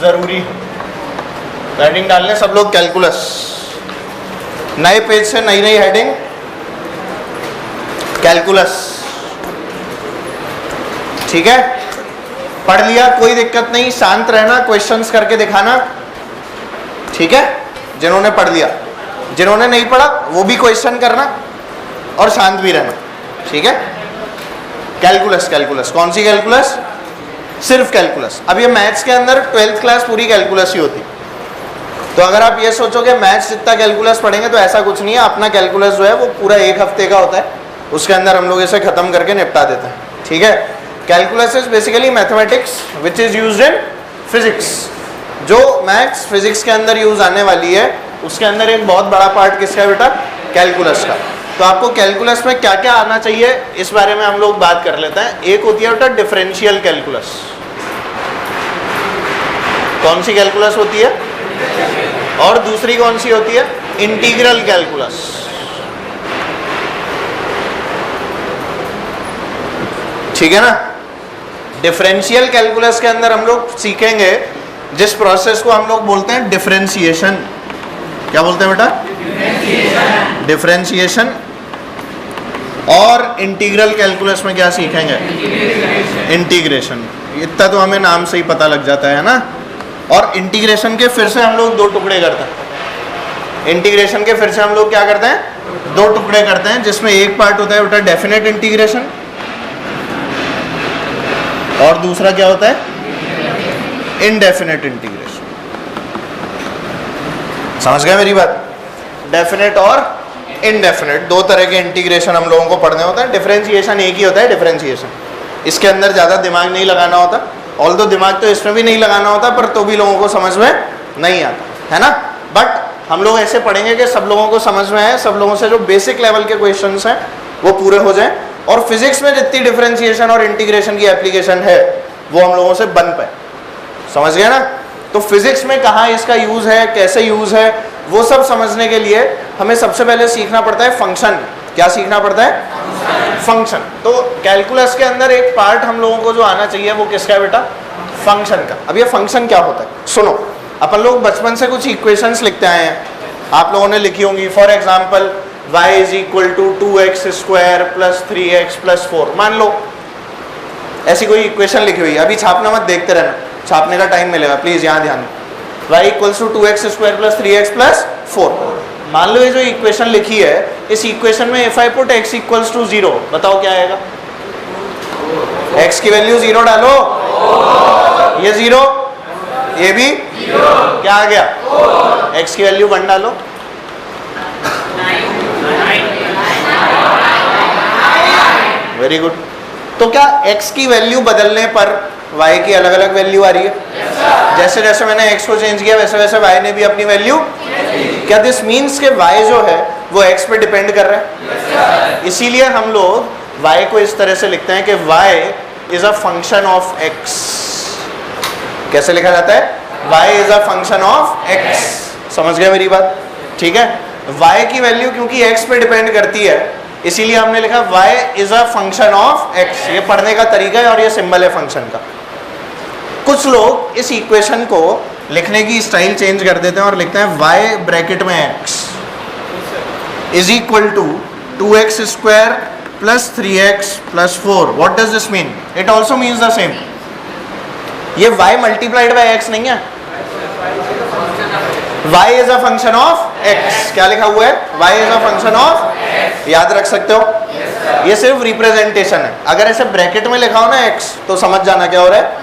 जरूरी है। हेडिंग डालने सब लोग कैलकुलस, नए पेज से नई नई हेडिंग कैलकुलस, ठीक है। पढ़ लिया, कोई दिक्कत नहीं, शांत रहना, क्वेश्चंस करके दिखाना, ठीक है। जिन्होंने पढ़ लिया, जिन्होंने नहीं पढ़ा वो भी क्वेश्चन करना और शांत भी रहना, ठीक है। कैलकुलस, कैलकुलस कौन सी कैलकुलस? सिर्फ कैलकुलस। अब ये मैथ्स के अंदर 12th क्लास पूरी कैलकुलस ही होती। तो अगर आप ये सोचोगे मैथ्स जितना कैलकुलस पढ़ेंगे, तो ऐसा कुछ नहीं है। अपना कैलकुलस जो है वो पूरा 1 हफ्ते का होता है, उसके अंदर हम लोग इसे खत्म करके निपटा देते हैं, ठीक है। Calculus is basically mathematics which is used in physics. जो मैथ्स फिजिक्स के अंदर यूज आने वाली है, उसके अंदर एक बहुत बड़ा पार्ट किसका है बेटा? कैलकुलस का। तो आपको कैलकुलस में क्या क्या आना चाहिए इस बारे में हम लोग बात कर लेते हैं। एक होती है बेटा डिफरेंशियल कैलकुलस। कौन सी कैलकुलस होती है? और दूसरी कौन सी होती है? Integral calculus. ठीक है ना। डिफरेंशियल कैलकुलस के अंदर हम लोग सीखेंगे जिस प्रोसेस को हम लोग बोलते हैं डिफरेंशिएशन। क्या बोलते हैं बेटा? डिफरेंशिएशन। और इंटीग्रल कैलकुलस में क्या सीखेंगे? इंटीग्रेशन। इतना तो हमें नाम से ही पता लग जाता है ना। और इंटीग्रेशन के फिर से हम लोग 2 टुकड़े करते हैं। इंटीग्रेशन के फिर से हम लोग क्या करते हैं? 2 टुकड़े करते हैं, जिसमें एक पार्ट होता है बेटा डेफिनेट इंटीग्रेशन, और दूसरा क्या होता है? Indefinite integration. समझ गए मेरी बात? डेफिनेट और इनडेफिनेट 2 तरह के इंटीग्रेशन हम लोगों को पढ़ने होते हैं। डिफरेंशिएशन एक ही होता है, डिफरेंशिएशन। इसके अंदर ज़्यादा दिमाग नहीं लगाना होता, ऑल दो दिमाग तो इसमें भी नहीं लगाना होता, पर तो भी लोगों को समझ में नहीं आता है ना। बट हम लोग ऐसे पढ़ेंगे कि सब लोगों को समझ में आए, सब लोगों से जो बेसिक लेवल के क्वेश्चंस हैं वो पूरे हो जाएं, और फिजिक्स में जितनी डिफरेंशिएशन और इंटीग्रेशन की एप्लीकेशन है वो हम लोगों से बन पाए। समझ गए ना। तो फिजिक्स में कहाँ इसका यूज है, कैसे यूज है, वो सब समझने के लिए हमें सबसे पहले सीखना पड़ता है फंक्शन। क्या सीखना पड़ता है? फंक्शन। तो कैलकुलस के अंदर एक पार्ट हम लोगों को जो आना चाहिए वो किसका है बेटा? फंक्शन का। अब ये फंक्शन क्या होता है सुनो। अपन लोग बचपन से कुछ इक्वेशंस लिखते आए हैं, आप लोगों ने लिखी होंगी। For example y is equal to 2x square plus 3x plus 4, मान लो ऐसी कोई इक्वेशन लिखी हुई है। अभी छापना मत, देखते रहना, छापने का टाइम मिलेगा, प्लीज यहाँ ध्यान। y equals to 2x square plus 3x plus 4। मान लो ये जो इक्वेशन लिखी है, इस इक्वेशन में if I put x equals to 0, बताओ क्या आएगा? x की वैल्यू 0 डालो, ये 0, ये भी 0, क्या आ गया? x की वैल्यू 1 डालो, वेरी गुड। तो क्या x की वैल्यू बदलने पर y की अलग अलग वैल्यू आ रही है? जैसे जैसे मैंने x को चेंज किया वैसे वैसे y ने भी अपनी वैल्यू। क्या दिस मीन्स के y जो है वो x पे डिपेंड कर रहा है? इसीलिए हम लोग y को इस तरह से लिखते हैं कि y is a function of x। कैसे लिखा जाता है? y is a function of x। समझ गए मेरी बात? ठीक है। y की वैल्यू क्योंकि x पे डिपेंड करती है, इसीलिए हमने लिखा y is a function of x। ये पढ़ने का तरीका है और ये सिंबल है फंक्शन का। कुछ लोग इस इक्वेशन को लिखने की स्टाइल चेंज कर देते हैं और लिखते हैं y ब्रैकेट में x is equal to 2x square plus 3x plus 4। What does this mean? It also means the same. ये y मल्टीप्लाइड बाय x नहीं है, y is a function of x। क्या लिखा हुआ है? y is a function of, याद रख सकते हो। ये सिर्फ रिप्रेजेंटेशन है। अगर ऐसे ब्रैकेट में लिखा हो ना x, तो समझ जाना क्या हो रहा है?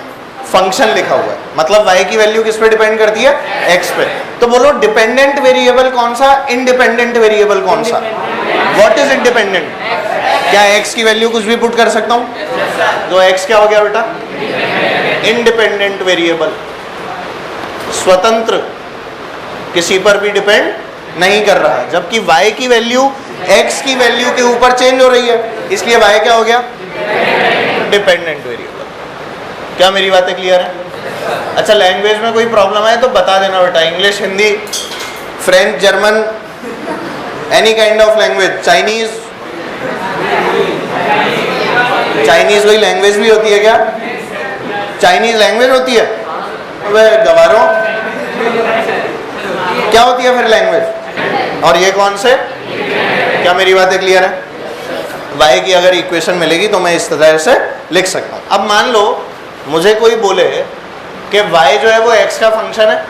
फंक्शन लिखा हुआ है। मतलब y की वैल्यू किस पे डिपेंड करती है? x पे। तो बोलो डिपेंडेंट वेरिएबल कौन सा, इनडिपेंडेंट वेरिएबल कौन सा? What is independent? क्या x की वैल्यू कुछ भी पुट कर सकता हूँ? तो x क्या हो गया बेटा? इंडिपेंडेंट वेरिएबल, स्वतंत्र, किसी पर भी डिपेंड नहीं कर रहा है। जबकि y की वैल्यू x की वैल्यू के ऊपर चेंज हो रही है, इसलिए y क्या हो गया? Dependent variable. क्या मेरी बातें क्लियर है? अच्छा, लैंग्वेज में कोई प्रॉब्लम है तो बता देना बेटा। English, Hindi, French, German, any kind of language. Chinese, Chinese कोई लैंग्वेज भी होती है क्या? चाइनीज लैंग्वेज होती है? वे गवारों क्या होती है फिर लैंग्वेज, और ये कौन से, क्या मेरी बातें क्लियर है? y की अगर इक्वेशन मिलेगी तो मैं इस तरह से लिख सकता हूँ। अब मान लो मुझे कोई बोले कि y जो है वो x का फंक्शन है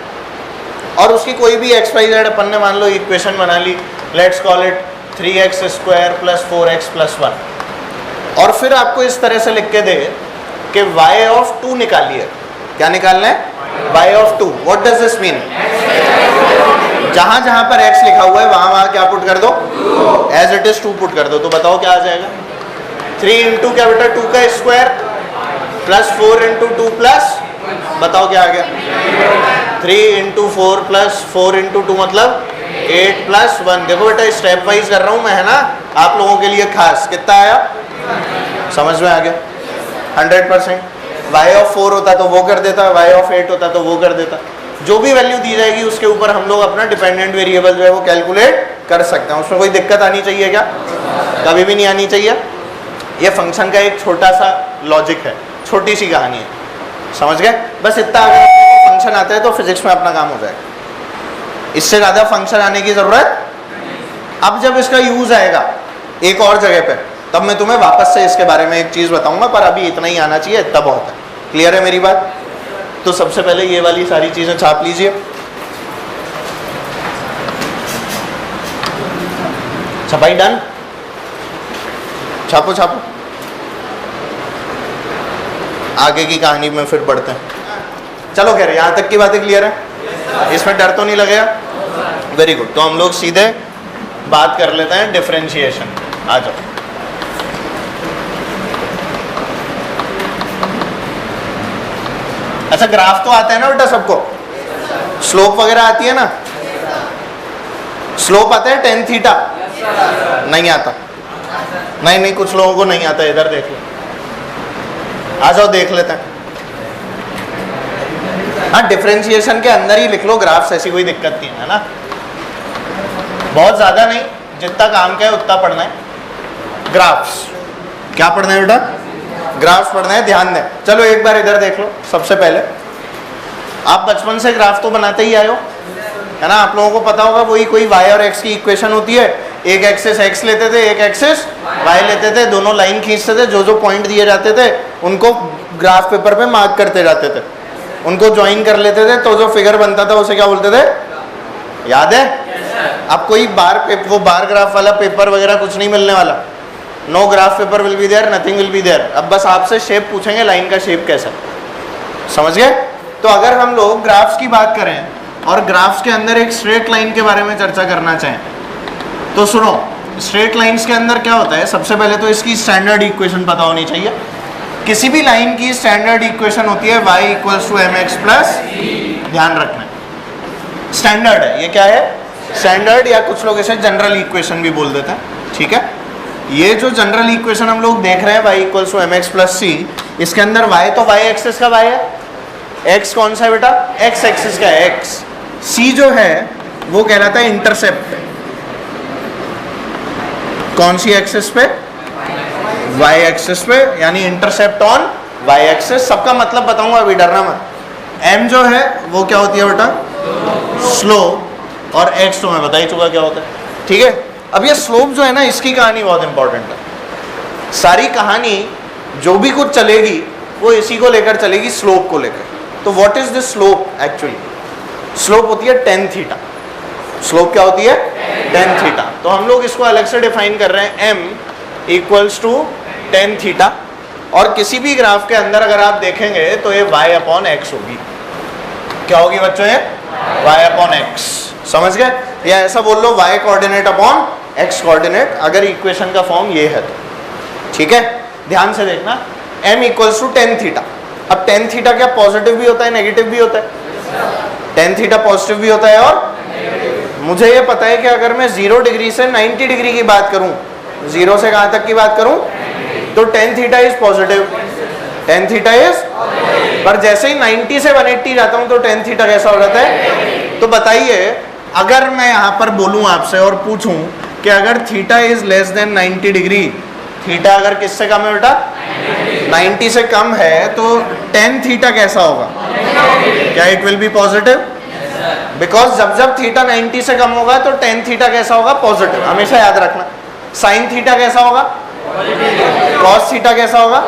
और उसकी कोई भी x y z अपन ने मान लो इक्वेशन बना ली, let's call it 3x square plus 4x plus 1, और फिर आपको इस तरह से लिख के दे कि y ऑफ 2 निकालिए। क्या निकालना है? y of 2। What does this mean? जहां जहां पर x लिखा हुआ है वहां वहां क्या पुट कर दो? एज इट इज 2 पुट कर दो। तो बताओ क्या आ जाएगा? 3 इंटू क्या बेटा 2 का स्क्वायर प्लस 4 इंटू 2 प्लस, बताओ क्या आ गया? 3 इंटू 4 प्लस 4 इंटू 2 मतलब 8 प्लस 1। देखो बेटा स्टेप वाइज कर रहा हूं मैं, है ना, आप लोगों के लिए खास। कितना आया? समझ में आ गया? 100%। y ऑफ 4 होता तो वो कर देता, y ऑफ 8 होता तो वो कर देता। जो भी वैल्यू दी जाएगी उसके ऊपर हम लोग अपना डिपेंडेंट वेरिएबल जो है वो कैलकुलेट कर सकते हैं। उसमें कोई दिक्कत आनी चाहिए क्या? कभी भी नहीं आनी चाहिए। ये फंक्शन का एक छोटा सा लॉजिक है, छोटी सी कहानी है, समझ गए? बस इतना अगर फंक्शन आता है तो फिजिक्स में अपना काम हो जाएगा, इससे ज़्यादा फंक्शन आने की ज़रूरत। अब जब इसका यूज़ आएगा एक और जगह पे, तब मैं तुम्हें वापस से इसके बारे में एक चीज़ बताऊंगा, पर अभी इतना ही आना चाहिए, इतना बहुत है। क्लियर है मेरी बात? तो सबसे पहले ये वाली सारी चीज़ें छाप लीजिए। छपाई डन? छापो छापो, आगे की कहानी में फिर बढ़ते हैं। चलो खैर, यहाँ तक की बातें क्लियर है? इसमें डर तो नहीं लगेगा? Very good. तो हम लोग सीधे बात कर लेते हैं डिफरेंशिएशन। आ जाओ। अच्छा, ग्राफ तो आता है ना बेटा सबको? स्लोप वगैरह आती है ना? स्लोप आता है tan थीटा? नहीं आता? नहीं, कुछ लोगों को नहीं आता। इधर देख लो, आ जाओ देख लेते हैं। हाँ, डिफरेंशिएशन के अंदर ही लिख लो ग्राफ्स, ऐसी कोई दिक्कत नहीं है ना। बहुत ज़्यादा नहीं, जितना काम का है उतना पढ़ना है। ग्राफ्स क्या पढ़ना है बेटा? ग्राफ्स पढ़ना है, ध्यान दें। चलो एक बार इधर देख लो। सबसे पहले आप बचपन से ग्राफ तो बनाते ही आए हो, है ना? आप लोगों को पता होगा वही कोई y और x की इक्वेशन होती है। एक एक्सिस x लेते थे, एक एक्सिस y लेते थे, दोनों लाइन खींचते थे, जो जो पॉइंट दिए जाते थे उनको ग्राफ पेपर पे मार्क करते जाते थे, उनको ज्वाइन कर लेते थे, तो जो फिगर बनता था उसे क्या बोलते थे? याद है? अब कोई वो बार ग्राफ वाला पेपर वगैरह कुछ नहीं मिलने वाला। No graph paper will be there, nothing will be there. अब बस आपसे शेप पूछेंगे, लाइन का शेप कैसा, समझ गए? तो अगर हम लोग ग्राफ्स की बात करें और ग्राफ्स के अंदर एक स्ट्रेट लाइन के बारे में चर्चा करना चाहें तो सुनो, स्ट्रेट लाइंस के अंदर क्या होता है? सबसे पहले तो इसकी स्टैंडर्ड इक्वेशन पता होनी चाहिए। किसी भी लाइन की स्टैंडर्ड इक्वेशन होती है y equals to mx plus, ध्यान रखना स्टैंडर्ड है। ये क्या है? स्टैंडर्ड, या कुछ लोग इसे जनरल इक्वेशन भी बोल देते हैं, ठीक है? ये जो जनरल इक्वेशन हम लोग देख रहे हैं y equals to mx plus c, इसके अंदर y तो y एक्सिस का y है, x कौन सा है बेटा? x एक्सिस का है x, c जो है वो कहलाता है इंटरसेप्ट। कौन सी एक्सिस पे? y एक्सिस पे, यानी इंटरसेप्ट ऑन y एक्सिस। सबका मतलब बताऊंगा, अभी डरना मत। m जो है वो क्या होती है बेटा? स्लोप, और x तो मैं बता ही चुका क्या होता है, ठीक है? अब ये स्लोप जो है ना, इसकी कहानी बहुत इंपॉर्टेंट है। सारी कहानी जो भी कुछ चलेगी वो इसी को लेकर चलेगी, स्लोप को लेकर। तो what is this slope? Actually slope होती है tan थीटा। स्लोप क्या होती है? tan theta. तो हम लोग इसको अलग से डिफाइन कर रहे हैं, m equals to tan theta. और किसी भी ग्राफ के अंदर अगर आप देखेंगे तो ये y अपॉन x होगी। क्या होगी बच्चों? ये y अपॉन x, समझ गए? या ऐसा बोल लो y coordinate upon x coordinate, अगर इक्वेशन का फॉर्म ये है तो, ठीक है? ध्यान से देखना, m equals to tan theta. अब tan थीटा क्या पॉजिटिव भी होता है, नेगेटिव भी होता है? tan थीटा पॉजिटिव भी होता है, और मुझे ये पता है कि अगर मैं 0 डिग्री से 90 डिग्री की बात करूं, 0 से कहां तक की बात करूं, तो tan theta is positive, tan theta is. पर जैसे ही 90 से 180 जाता हूं तो tan थीटा कैसा हो जाता है? तो बताइए, अगर मैं यहां पर बोलूं आपसे और पूछूं कि अगर theta is less than 90 degree, theta अगर किससे कम है बेटा? 90 से कम है तो tan थीटा कैसा होगा? क्या it will be positive? Because जब जब थीटा 90 से कम होगा तो tan थीटा कैसा होगा? पॉजिटिव। हमेशा याद रखना। sin थीटा कैसा होगा? cos थीटा कैसा होगा?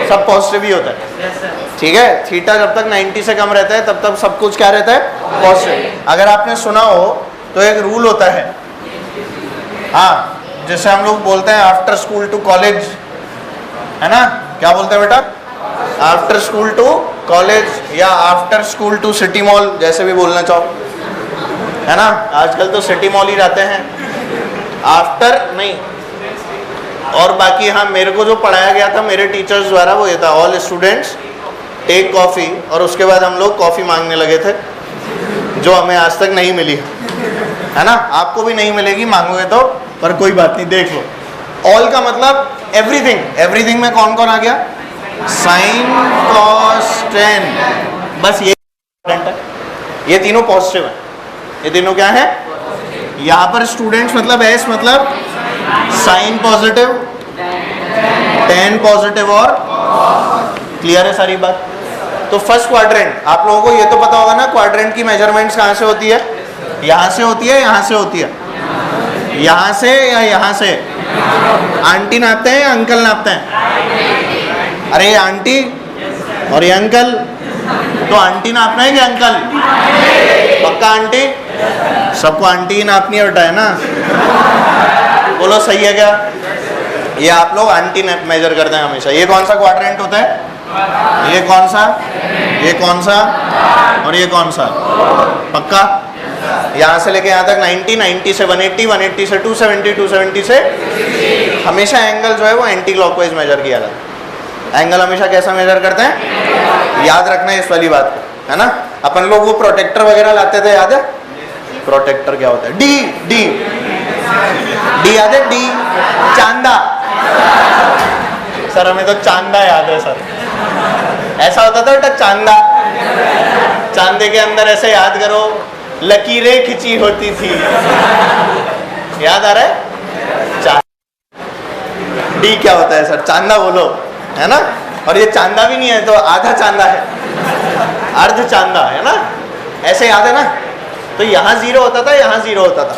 सब पॉजिटिव ही होता है, ठीक है। थीटा जब तक 90 से कम रहता है तब तक सब कुछ क्या रहता है? पॉजिटिव। अगर आपने सुना हो तो एक रूल होता है, हाँ, जैसे हम लोग बोलते हैं आफ्टर स्कूल टू कॉलेज, है ना? क्या बोलते हैं बेटा? आफ्टर स्कूल टू कॉलेज या after school to city mall, जैसे भी बोलना चाहो, है ना? आजकल तो सिटी मॉल ही जाते हैं, आफ्टर नहीं। और बाकी हाँ, मेरे को जो पढ़ाया गया था मेरे टीचर्स द्वारा वो ये था, ऑल स्टूडेंट्स टेक कॉफ़ी, और उसके बाद हम लोग कॉफ़ी मांगने लगे थे, जो हमें आज तक नहीं मिली, है ना? आपको भी नहीं मिलेगी मांगोगे तो, पर कोई बात नहीं, देख लो। ऑल का मतलब एवरीथिंग। एवरीथिंग में कौन कौन आ गया? साइन, कॉस, टेन, बस ये है। ये तीनों पॉजिटिव है। ये तीनों क्या है? यहाँ पर स्टूडेंट्स मतलब एस मतलब साइन पॉजिटिव, टेन पॉजिटिव और क्लियर है सारी बात। तो फर्स्ट क्वाड्रेंट, आप लोगों को ये तो पता होगा ना क्वाड्रेंट की मेजरमेंट्स कहाँ से होती है? यहाँ से होती है, यहाँ से होती है, यहाँ से या यहाँ से? आंटी नापते हैं या अंकल नापते हैं? अरे ये आंटी और ये अंकल, तो आंटी नापना है कि अंकल? पक्का आंटी? सबको आंटी ही नापनी है बेटा, है ना? बोलो सही है क्या? ये आप लोग आंटी मेजर करते हैं हमेशा। ये कौन सा क्वाड्रेंट होता है? ये कौन सा, ये कौन सा और ये कौन सा? पक्का? यहाँ से लेके यहाँ तक 90, 90 से 180, 180 से 270, 270 से हमेशा एंगल जो है वो एंटी क्लॉकवाइज मेजर किया जाता है। एंगल हमेशा कैसा मेजर करते हैं? याद रखना है इस वाली बात को, है ना? अपन लोग वो प्रोटेक्टर वगैरह लाते थे, याद है? प्रोटेक्टर क्या होता है? डी, डी, डी याद है? डी चांदा। सर हमें तो चांदा याद है सर। ऐसा होता था बेटा चांदा। चांदे के अंदर ऐसे याद करो लकीरें खिंची होती थी, याद आ रहा है? डी क्या होता है सर? चांदा बोलो, है ना? और ये चांदा भी नहीं है तो आधा चांदा है, अर्ध चांदा, है ना? ऐसे याद है ना? तो यहाँ जीरो होता था, यहाँ जीरो होता था,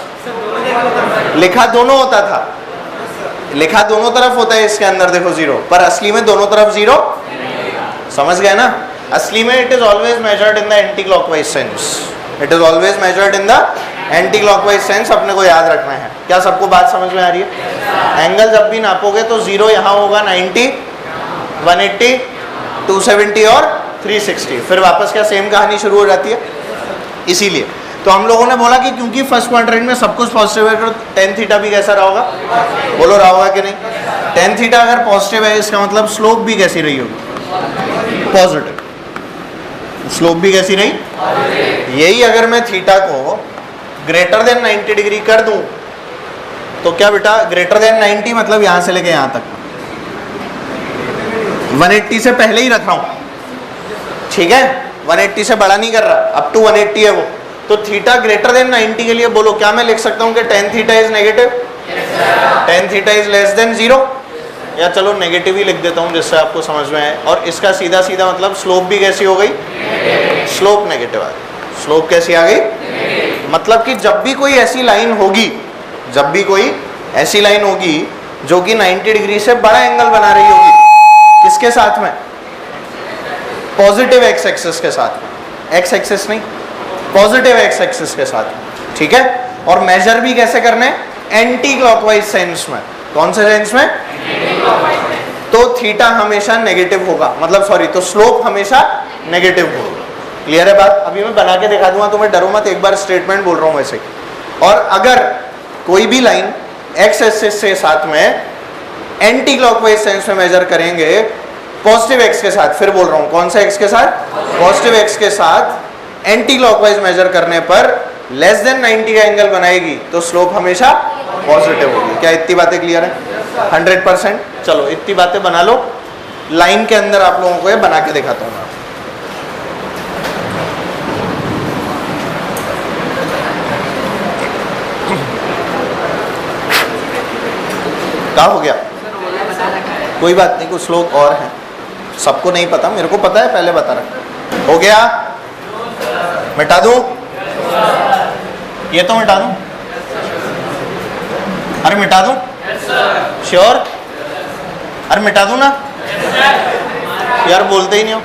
लिखा दोनों होता था, लिखा दोनों तरफ होता है इसके अंदर, देखो जीरो, पर असली में दोनों तरफ जीरो। समझ गए ना? असली में it is always measured in the anti clockwise sense. It is always measured in the anti clockwise sense. अपने को याद रखना है। क्या सबको बात समझ में आ रही है? एंगल जब भी नापोगे तो जीरो यहाँ होगा 90, 180, 270 और 360, फिर वापस क्या सेम कहानी शुरू हो जाती है। इसीलिए तो हम लोगों ने बोला कि क्योंकि फर्स्ट क्वाड्रेंट में सब कुछ पॉजिटिव है तो टेन थीटा भी कैसा रहा होगा? बोलो रहा होगा कि नहीं? टेन थीटा अगर पॉजिटिव है इसका मतलब स्लोप भी कैसी रही होगी? पॉजिटिव। स्लोप भी कैसी रही? यही अगर मैं थीटा को ग्रेटर देन 90 डिग्री कर दूं तो क्या बेटा? ग्रेटर देन 90 मतलब यहां से लेके यहां तक 180 से पहले ही रख रहा हूं, ठीक है? 180 से बड़ा नहीं कर रहा, अप टू 180 है वो। तो थीटा ग्रेटर देन 90 के लिए बोलो क्या मैं लिख सकता हूं कि tan theta is negative, tan theta is less than 0, या चलो नेगेटिव ही लिख देता हूं जिससे आपको समझ में आए। और इसका सीधा सीधा मतलब स्लोप भी कैसी हो गई? स्लोप नेगेटिव आ गई। स्लोप कैसी आ गई? मतलब कि जब भी कोई ऐसी लाइन होगी, जब भी कोई ऐसी लाइन होगी जो कि 90 डिग्री से बड़ा एंगल बना रही होगी, किसके साथ में? पॉजिटिव एक्स एक्सिस के साथ में, एक्स एक्सिस नहीं, पॉजिटिव एक्स एक्सिस के साथ में, ठीक है? और मेजर भी कैसे करने? एंटी क्लॉकवाइज सेंस में। कौन से सेंस में? तो थीटा हमेशा नेगेटिव होगा, मतलब सॉरी, तो स्लोप हमेशा नेगेटिव होगा। क्लियर है बात? अभी मैं बना के दिखा दूंगा, तुम्हें डरो मत, एक बार स्टेटमेंट बोल रहा हूं वैसे। और अगर कोई भी लाइन एक्स एक्सिस से साथ में एंटी क्लॉकवाइज सेंस में मेजर करेंगे पॉजिटिव एक्स के साथ, फिर बोल रहा हूं कौन सा एक्स के साथ? पॉजिटिव एक्स के साथ एंटी क्लॉकवाइज मेजर करने पर लेस देन 90 का एंगल बनाएगी तो स्लोप हमेशा पॉजिटिव होगी। क्या इतनी बातें क्लियर है? 100%। चलो इतनी बातें बना लो, लाइन के अंदर आप लोगों को ये बना के दिखाता हूँ मैं। क्या हो गया? कोई बात नहीं, कुछ लोग और हैं, सबको नहीं पता, मेरे को पता है, पहले बता रहा। हो गया? मिटा दूं? ये तो मिटा दूं? अरे मिटा दूं? श्योर? अरे मिटा दूं ना? यार बोलते ही नहीं हो।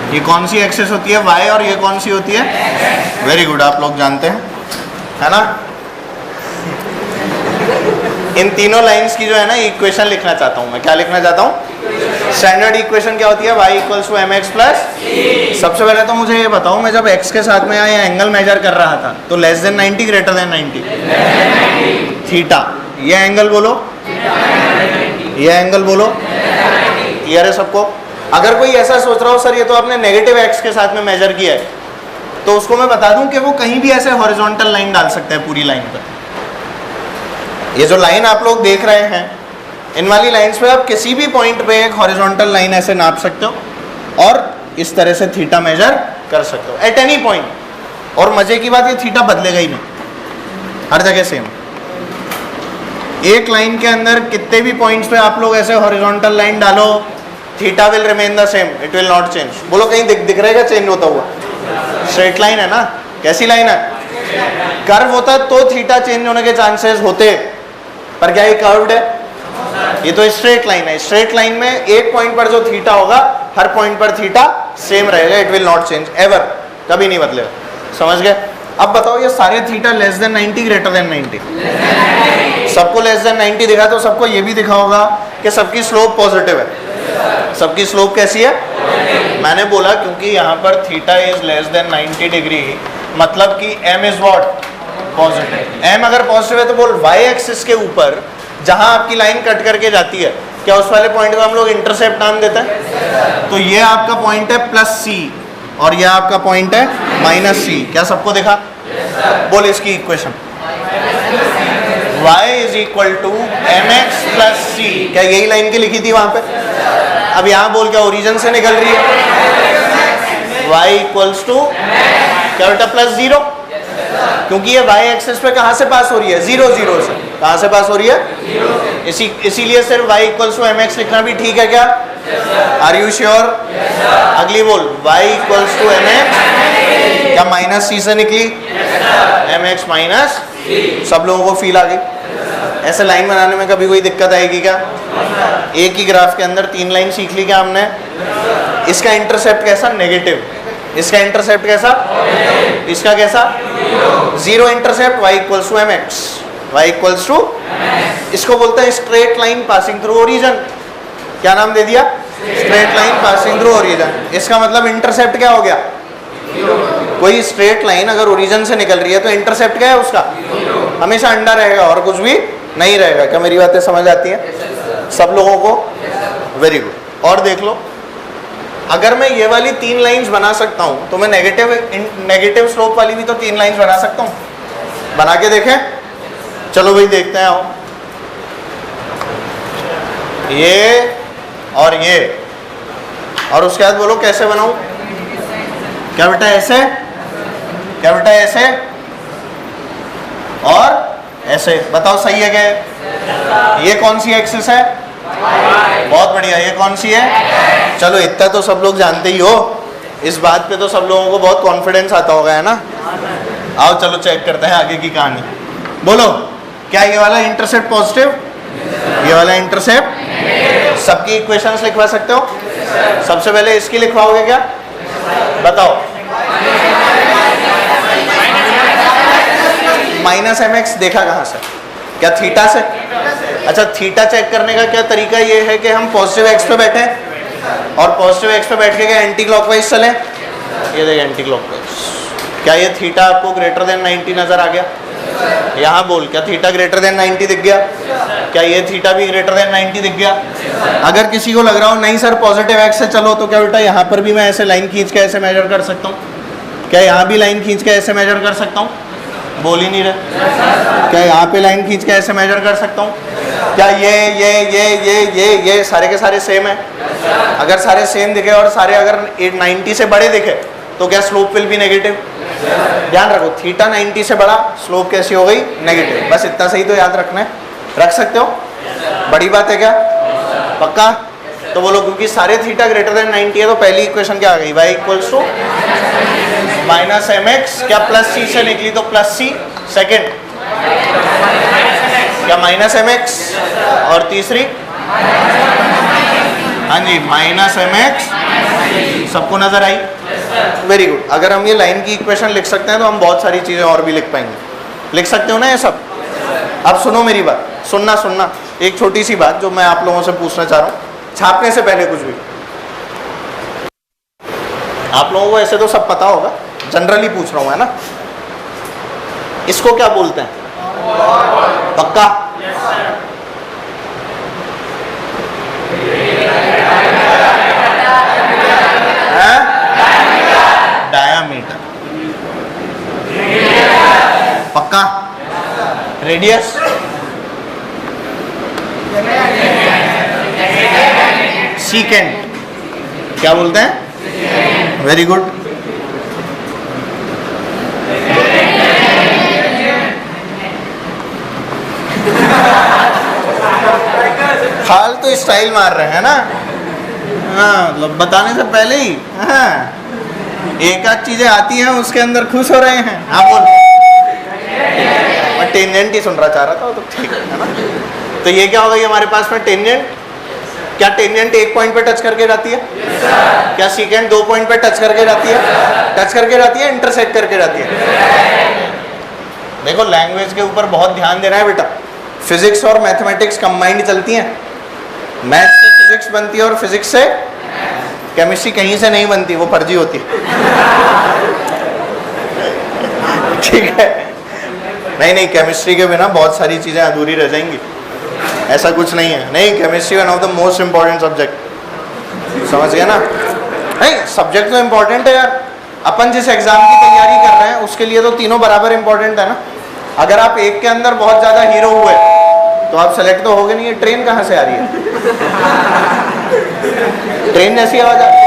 ये कौन सी एक्सेस होती है? y, और ये कौन सी होती है? वेरी गुड, आप लोग जानते हैं, है ना? इन तीनों लाइंस की जो है ना इक्वेशन लिखना चाहता हूं मैं। क्या लिखना चाहता हूं? स्टैंडर्ड इक्वेशन क्या होती है? y equals to mx plus. सबसे पहले तो मुझे ये बताओ, मैं जब x के साथ में यहाँ एंगल मेजर कर रहा था तो less than 90 greater than 90? Theta. ये एंगल बोलो, ये एंगल बोलो, क्लियर है सबको? अगर कोई ऐसा सोच रहा हो सर ये तो आपने नेगेटिव x के साथ में मेजर किया है, तो उसको मैं बता दूं कि वो कहीं भी ऐसे हॉरिजॉन्टल लाइन डाल सकते हैं पूरी लाइन पर। ये जो लाइन आप लोग देख रहे हैं, इन वाली लाइंस पे आप किसी भी पॉइंट पे एक हॉरिजॉन्टल लाइन ऐसे नाप सकते हो और इस तरह से थीटा मेजर कर सकते हो एट एनी पॉइंट। और मजे की बात, ये थीटा बदलेगा ही नहीं, हर जगह सेम। एक लाइन के अंदर कितने भी पॉइंट्स पे आप लोग ऐसे हॉरिजॉन्टल लाइन डालो, theta will remain the same, it will not change. बोलो कहीं दिख रहेगा चेंज होता हुआ? स्ट्रेट लाइन है ना? कैसी लाइन है? कर्व होता तो थीटा चेंज होने के चांसेस होते, पर क्या ये कर्व्ड है? ये तो स्ट्रेट लाइन है। स्ट्रेट लाइन में एक पॉइंट पर जो थीटा होगा, हर पॉइंट पर थीटा सेम रहेगा, it will not change ever, कभी नहीं बदलेगा। समझ गए? अब बताओ ये सारे theta less than 90 greater than 90? सबको लेस देन 90 दिखा तो सबको ये भी दिखा होगा कि सबकी स्लोप पॉजिटिव है। सबकी स्लोप कैसी है? मैंने बोला क्योंकि यहाँ पर theta is less than 90 degree, मतलब कि m is what? Positive. m अगर पॉजिटिव है तो बोल y एक्सिस के ऊपर जहां आपकी लाइन कट करके जाती है, क्या उस वाले पॉइंट को हम लोग इंटरसेप्ट नाम देते हैं? तो ये आपका पॉइंट है प्लस c और ये आपका पॉइंट है माइनस c। क्या सबको देखा? बोल इसकी equation y is equal to mx plus c। क्या यही लाइन की लिखी थी वहां पे? अब यहाँ बोल क्या ओरिजिन से निकल रही है? y इक्वल्स टू क्या बेटा? प्लस 0, क्योंकि ये y एक्सिस पे कहाँ से पास हो रही है? 0 0 से। कहाँ से पास हो रही है? इसीलिए सिर्फ y इक्वल्स टू mx लिखना भी ठीक है क्या? Are you sure? अगली बोल y इक्वल्स टू mx, क्या माइनस c से निकली? mx minus. सब लोगों को फील आ गई? ऐसे लाइन बनाने में कभी कोई दिक्कत आएगी क्या? एक ही ग्राफ के अंदर 3 लाइन सीख ली क्या हमने? इसका इंटरसेप्ट कैसा? नेगेटिव। इसका इंटरसेप्ट कैसा? इसका कैसा? 0 intercept, y equals to mx। y equals to, इसको बोलते हैं straight line passing through origin. क्या नाम दे दिया? Straight line passing through origin. इसका मतलब इंटरसेप्ट क्या हो गया? कोई स्ट्रेट लाइन अगर ओरिजिन से निकल रही है तो इंटरसेप्ट क्या है उसका? हमेशा अंडा रहेगा और कुछ भी नहीं रहेगा। क्या मेरी बातें समझ आती हैं सब लोगों को? Very good. और देख लो, अगर मैं ये वाली 3 लाइंस बना सकता हूँ तो मैं नेगेटिव स्लोप वाली भी तो 3 लाइंस बना सकता हूँ। बना के देखें? चलो भाई देखते हैं। आओ, ये और ये, और उसके बाद बोलो कैसे बनाऊं? क्या बेटा ऐसे? क्या बेटा ऐसे? और ऐसे। बताओ सही है क्या? ये कौन सी एक्सिस है? बहुत बढ़िया। ये कौन सी है? चलो इतना तो सब लोग जानते ही हो, इस बात पे तो सब लोगों को बहुत कॉन्फिडेंस आता होगा, है ना? आओ चलो चेक करते हैं आगे की कहानी। बोलो, क्या ये वाला इंटरसेप्ट पॉजिटिव? ये वाला इंटरसेप्ट? सबकी इक्वेशंस लिखवा सकते हो? सबसे पहले इसकी लिखवाओगे क्या? बताओ। माइनस mx देखा कहाँ से? क्या थीटा से? अच्छा, थीटा चेक करने का क्या तरीका ये है कि हम पॉजिटिव x पे बैठे और पॉजिटिव x पे बैठ के क्या एंटी क्लॉकवाइज चले? ये देखिए एंटी क्लॉकवाइज। क्या ये थीटा आपको ग्रेटर देन 90 नजर आ गया? यहाँ बोल, क्या थीटा ग्रेटर देन 90 दिख गया? क्या ये थीटा भी ग्रेटर देन 90 दिख गया? अगर किसी को लग रहा हो नहीं सर पॉजिटिव x से चलो, तो क्या बेटा यहाँ पर भी मैं ऐसे लाइन खींच के ऐसे मेजर कर सकता हूँ? क्या यहाँ भी लाइन खींच के ऐसे मेजर कर सकता हूँ? बोल ही नहीं रहे। क्या यहाँ पे लाइन खींच के ऐसे मेजर कर सकता हूँ? क्या ये सारे के सारे सेम है? अगर सारे सेम दिखे और सारे अगर 90 से बड़े दिखे तो क्या स्लोप विल बी नेगेटिव? ध्यान रखो, थीटा 90 से बड़ा, स्लोप कैसी हो गई? नेगेटिव। बस इतना सही तो याद रखना है। रख सकते हो? बड़ी बात है क्या? पक्का? तो बोलो, क्योंकि सारे थीटा ग्रेटर देन 90 है तो पहली इक्वेशन क्या आ गई? y equals to minus M X, क्या प्लस सी से निकली तो प्लस सी, सेकेंड क्या माइनस एम एक्स, और तीसरी हाँ जी माइनस एम एक्स। सबको नजर आई? Very good. अगर हम ये लाइन की इक्वेशन लिख सकते हैं तो हम बहुत सारी चीजें और भी लिख पाएंगे। लिख सकते हो ना ये सब? अब सुनो मेरी बात, सुनना एक छोटी सी बात जो मैं आप लोगों से पूछना चाह रहा हूँ, छापने से पहले कुछ भी। आप लोगों को ऐसे तो सब पता होगा, जनरली पूछ रहा हूँ, है ना? इसको क्या बोलते हैं? पक्का? डायामीटर। पक्का? रेडियस? सीकेंट। क्या बोलते हैं? Very good. हाल तो स्टाइल मार रहे हैं ना? हाँ, बताने से पहले ही हाँ, एक आध चीजें आती हैं उसके अंदर खुश हो रहे हैं। हाँ बोल। मैं टेंजेंट ही सुन रहा चाह रहा था तो ठीक है ना? तो ये क्या हो गई हमारे पास में? टेंजेंट। क्या टेंजेंट एक पॉइंट पे टच करके जाती है? क्या सीकेंट 2 पॉइंट पे टच करके जाती है? टच करके जाती है, इंटरसेक्ट करके जाती है? देखो, लैंग्वेज के ऊपर बहुत ध्यान देना है बेटा। फिजिक्स और मैथमेटिक्स कंबाइंड चलती हैं। मैथ से फिजिक्स बनती है और फिजिक्स से केमिस्ट्री कहीं से नहीं बनती, वो फर्जी होती है। ठीक है? नहीं, केमिस्ट्री के बिना बहुत सारी चीजें अधूरी रह जाएंगी। ऐसा कुछ नहीं है। नहीं, chemistry one of the most important subject. समझ गया ना? नहीं, सब्जेक्ट तो इंपॉर्टेंट है यार। अपन जिस एग्जाम की तैयारी कर रहे हैं उसके लिए तो तीनों बराबर इंपॉर्टेंट है ना। अगर आप एक के अंदर बहुत ज्यादा हीरो हुए तो आप सेलेक्ट तो होगे नहीं। ट्रेन कहाँ से आ रही है? ट्रेन जैसी आवाज आती है।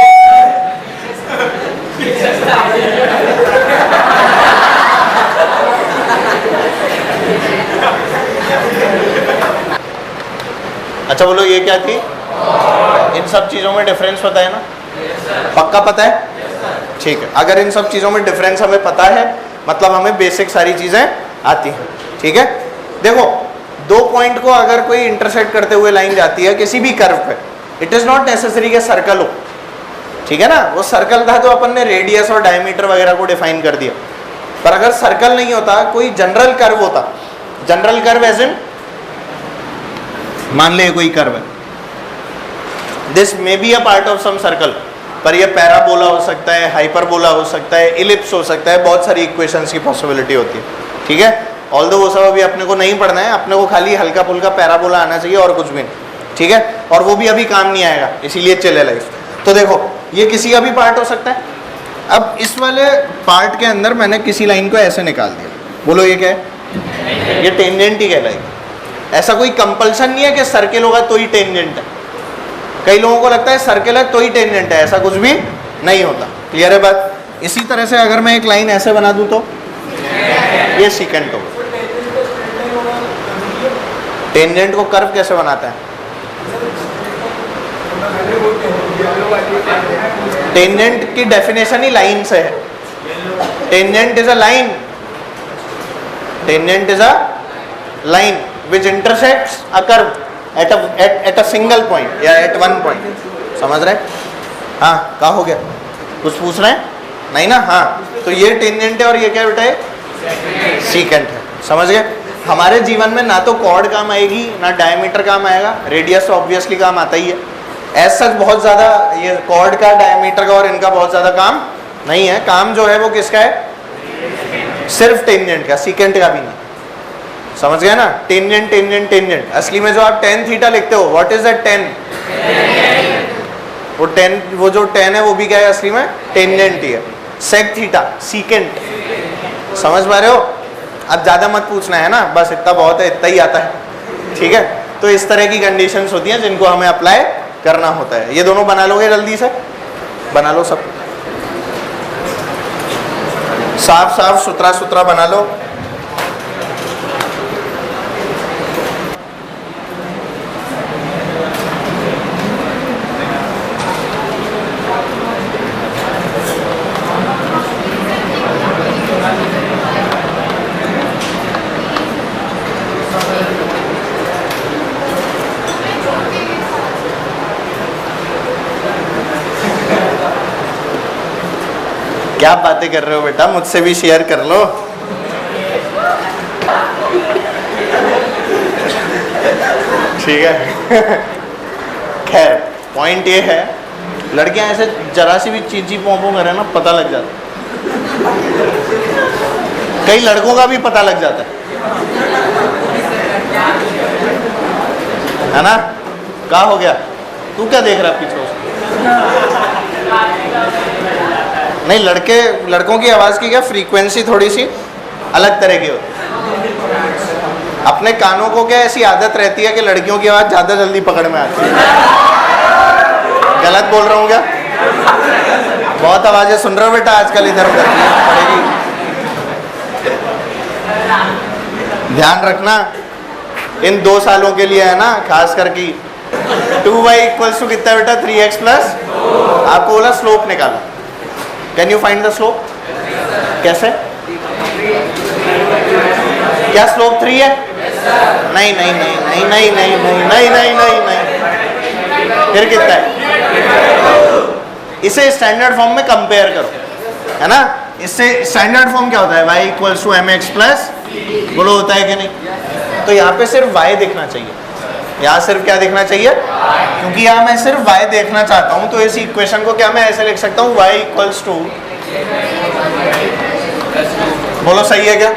अच्छा बोलो, ये क्या थी? इन सब चीजों में डिफरेंस पता है ना? पक्का पता है? ठीक है। अगर इन सब चीजों में डिफरेंस हमें पता है मतलब हमें बेसिक सारी चीजें आती हैं। ठीक है? देखो, 2 पॉइंट को अगर कोई इंटरसेक्ट करते हुए लाइन जाती है किसी भी कर्व पे, इट इज नॉट नेसेसरी कि सर्कल हो। ठीक है ना? वो सर्कल था तो अपन ने रेडियस और डायमीटर वगैरह को डिफाइन कर दिया। पर अगर सर्कल नहीं होता, कोई जनरल कर्व होता, जनरल कर्व एज इन मान ले कोई कर्व है, this may be a part of some circle, पर ये पैराबोला हो सकता है, हाइपरबोला हो सकता है, इलिप्स हो सकता है, बहुत सारी इक्वेशंस की पॉसिबिलिटी होती है। ठीक है? ऑल्दो वो सब अभी अपने को नहीं पढ़ना है, अपने को खाली हल्का फुल्का पैराबोला आना चाहिए और कुछ भी नहीं। ठीक है? और वो भी अभी काम नहीं आएगा, इसीलिए चले लाइफ। तो देखो, ये किसी का भी पार्ट हो सकता है। अब इस वाले पार्ट के अंदर मैंने किसी लाइन को ऐसे निकाल दिया, बोलो ये क्या है? ये टेंजेंट ही कहलाएगी। ऐसा कोई कंपल्सन नहीं है कि सर्किल होगा तो ही टेंजेंट है। कई लोगों को लगता है सर्किल है तो ही टेंजेंट है, ऐसा कुछ भी नहीं होता। क्लियर है बात? इसी तरह से अगर मैं एक लाइन ऐसे बना दूं तो ये सीकेंट होगा। टेंजेंट को कर्व कैसे बनाते हैं? टेंजेंट की डेफिनेशन ही लाइन से है। Tangent is a line, tangent is a line which intersects a curve at a single point या at one point। समझ रहे? हाँ, क्या हो गया? कुछ पूछ रहे हैं? नहीं ना? हाँ, तो ये टेंजेंट है और ये क्या बेटा है? सीकेंट है। समझ गए? हमारे जीवन में ना तो कॉर्ड काम आएगी ना डायमीटर काम आएगा, रेडियस तो ऑब्वियसली काम आता ही है। एज सच बहुत ज़्यादा ये कॉर्ड का, डायमीटर का और इनका बहुत ज़्यादा काम नहीं है। काम जो है वो किसका है? सिर्फ टेंजेंट का, सीकेंट का भी नहीं। समझ गए ना? Tangent tangent tangent. असली में जो आप tan थीटा लिखते हो, व्हाट इज दैट tan? वो जो tan है वो भी क्या है असली में? टेंजेंट ही है। Sec theta, secant. समझ पा रहे हो? अब ज़्यादा मत पूछना है ना, बस इतना बहुत है, इतना ही आता है, ठीक है। तो इस तरह की कंडीशंस होती हैं जिनको हमें अप्लाई करना होता है। ये दोनों बना लोगे जल्दी से, बना लो सब, साफ साफ सुथरा सुथरा बना लो। क्या बातें कर रहे हो बेटा, मुझसे भी शेयर कर लो। ठीक है। खैर पॉइंट ये है, लड़कियां ऐसे जरा सी भी चीची पोंपो करें ना, पता लग जाता है। कई लड़कों का भी पता लग जाता है ना। क्या हो गया, तू क्या देख रहा पीछे उसको? नहीं, लड़कों की आवाज़ की क्या फ्रीक्वेंसी थोड़ी सी अलग तरह की होती है। अपने कानों को क्या ऐसी आदत रहती है कि लड़कियों की आवाज़ ज़्यादा जल्दी पकड़ में आती है। गलत बोल रहा हूँ क्या? बहुत आवाज़ें सुन रहे हो बेटा आजकल इधर उधर पड़ेगी, ध्यान रखना। इन 2 सालों के लिए है ना, खास करके 2y इक्वल्स टू कितना बेटा, 3x प्लस, आपको बोला स्लोप निकाला। Can you find the slope? कैसे? क्या स्लोप 3 है? नहीं नहीं नहीं नहीं नहीं नहीं नहीं नहीं नहीं नहीं नहीं, फिर कितना है? इसे स्टैंडर्ड फॉर्म में कंपेयर करो, है ना। इससे स्टैंडर्ड फॉर्म क्या होता है, y equals to mx plus, बोलो होता है कि नहीं? तो यहाँ पे सिर्फ y दिखना चाहिए, यहाँ सिर्फ क्या दिखना चाहिए, क्योंकि यहाँ मैं सिर्फ y देखना चाहता हूँ। तो इस इक्वेशन को क्या मैं ऐसे लिख सकता हूँ, y इक्वल्स टू, बोलो सही है क्या?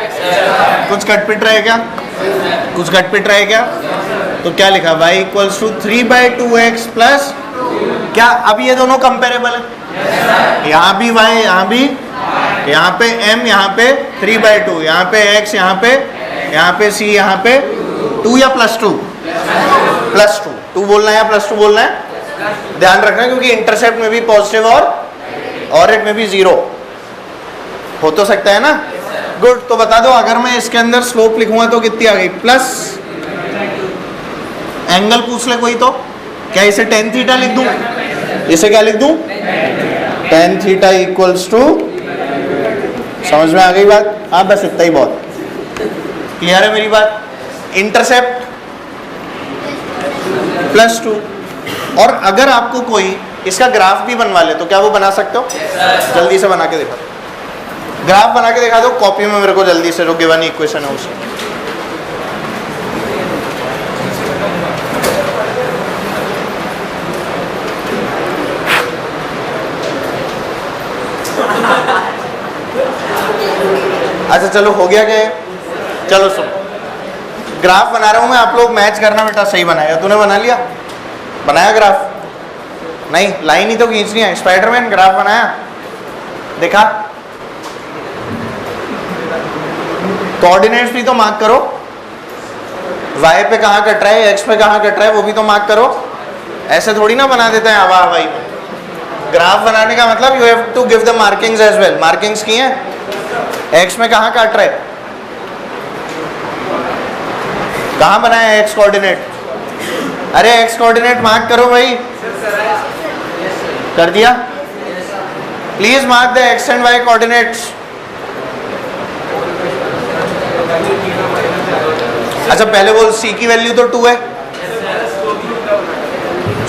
कुछ कटपिट रहे क्या? कुछ कटपिट रहे क्या? तो क्या लिखा, y equals to 3/2x plus, क्या अब ये दोनों कंपेरेबल है? यहाँ भी y, यहाँ भी, यहाँ पे m, यहाँ पे 3/2, यहाँ पे x, यहाँ पे c, यहाँ पे 2 या +2, +2, 2 बोलना है या +2 बोलना है, ध्यान रखना, क्योंकि इंटरसेप्ट में भी पॉजिटिव और रेट में भी 0 हो तो सकता है ना। गुड, तो बता दो, अगर मैं इसके अंदर स्लोप लिखूंगा तो कितनी आ गई, प्लस, एंगल पूछ ले कोई तो, क्या इसे tan थीटा लिख दूं? इसे क्या लिख दूं, tan थीटा इक्वल्स टू, समझ में आ गई बात? हाँ बस इतना ही बहुत क्लियर है मेरी बात। इंटरसेप्ट +2, और अगर आपको कोई इसका ग्राफ भी बनवा ले तो क्या वो बना सकते हो? जल्दी से बना के दिखा, ग्राफ बना के दिखा दो कॉपी में मेरे को जल्दी से, जो गिवन इक्वेशन है उसकी। अच्छा चलो, हो गया क्या? चलो सुन, ग्राफ बना रहा हूं मैं, आप लोग मैच करना बेटा। सही बनाया तूने? बना लिया? बनाया ग्राफ? नहीं, लाइन ही तो खींचनी है। स्पाइडरमैन ग्राफ बनाया, देखा? कोऑर्डिनेट्स भी तो मार्क करो, y पे कहाँ कट रहा है, x पे कहाँ कट रहा है, वो भी तो मार्क करो। ऐसे थोड़ी ना बना देते हैं हवा हवाई में। ग्राफ बनाने का मतलब you have to give the markings as well. Markings की हैं, x में कहाँ काट रहा है, कहाँ बनाया है x कोऑर्डिनेट? अरे x कोऑर्डिनेट मार्क करो भाई। कर दिया? Please mark the x and y coordinates. अच्छा पहले बोल, c की वैल्यू तो 2 है,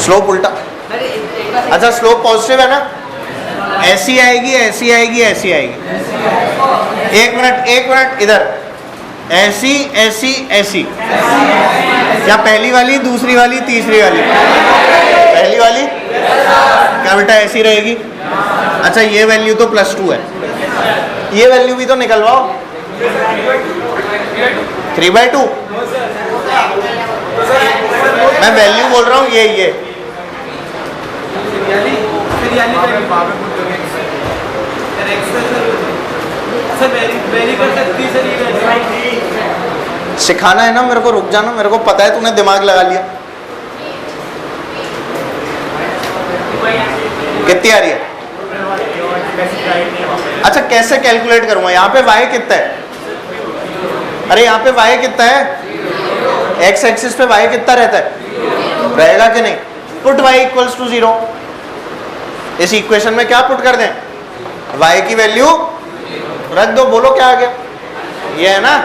स्लोप उल्टा। अच्छा स्लोप पॉजिटिव है ना, ऐसी आएगी, ऐसी आएगी, ऐसी आएगी। एक मिनट इधर, ऐसी ऐसी ऐसी, क्या पहली वाली, दूसरी वाली, तीसरी वाली? पहली वाली। क्या बेटा ऐसी रहेगी? अच्छा ये वैल्यू तो +2 है, ये वैल्यू भी तो निकलवाओ। 3/2 मैं वैल्यू बोल रहा हूँ, ये सिखाना है ना मेरे को, रुक जाना, मेरे को पता है तूने दिमाग लगा लिया। कितनी आ रही है? अच्छा कैसे कैलकुलेट करूंगा? यहाँ पे y कितना है? अरे यहाँ पे y कितना है? x एक्सिस पे y कितना रहता है? रहेगा कि नहीं? Put y equals to 0। इस इक्वेशन में क्या पुट कर दें? y की वैल्यू रख दो। बोलो क्या आ गया? ये है ना,